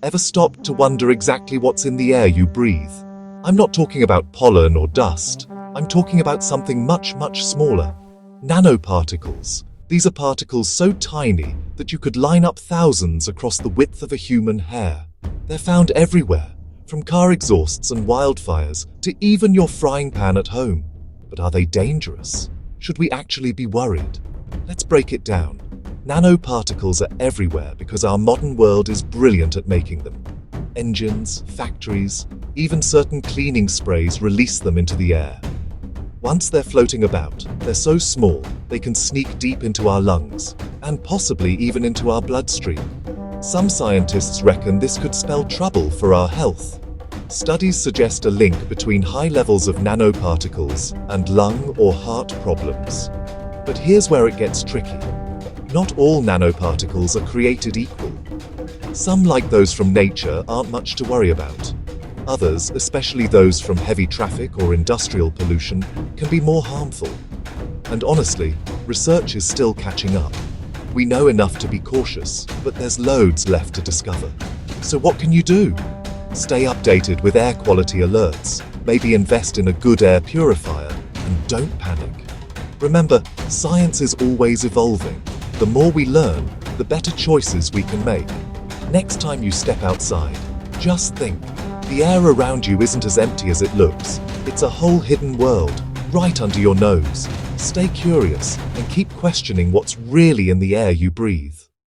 Ever stopped to wonder exactly what's in the air you breathe? I'm not talking about pollen or dust. I'm talking about something much, much smaller. Nanoparticles. These are particles so tiny that you could line up thousands across the width of a human hair. They're found everywhere, from car exhausts and wildfires to even your frying pan at home. But are they dangerous? Should we actually be worried? Let's break it down. Nanoparticles are everywhere because our modern world is brilliant at making them. Engines, factories, even certain cleaning sprays release them into the air. Once they're floating about, they're so small they can sneak deep into our lungs, and possibly even into our bloodstream. Some scientists reckon this could spell trouble for our health. Studies suggest a link between high levels of nanoparticles and lung or heart problems. But here's where it gets tricky. Not all nanoparticles are created equal. Some, like those from nature, aren't much to worry about. Others, especially those from heavy traffic or industrial pollution, can be more harmful. And honestly, research is still catching up. We know enough to be cautious, but there's loads left to discover. So what can you do? Stay updated with air quality alerts, maybe invest in a good air purifier, and don't panic. Remember, science is always evolving. The more we learn, the better choices we can make. Next time you step outside, just think, the air around you isn't as empty as it looks. It's a whole hidden world, right under your nose. Stay curious and keep questioning what's really in the air you breathe.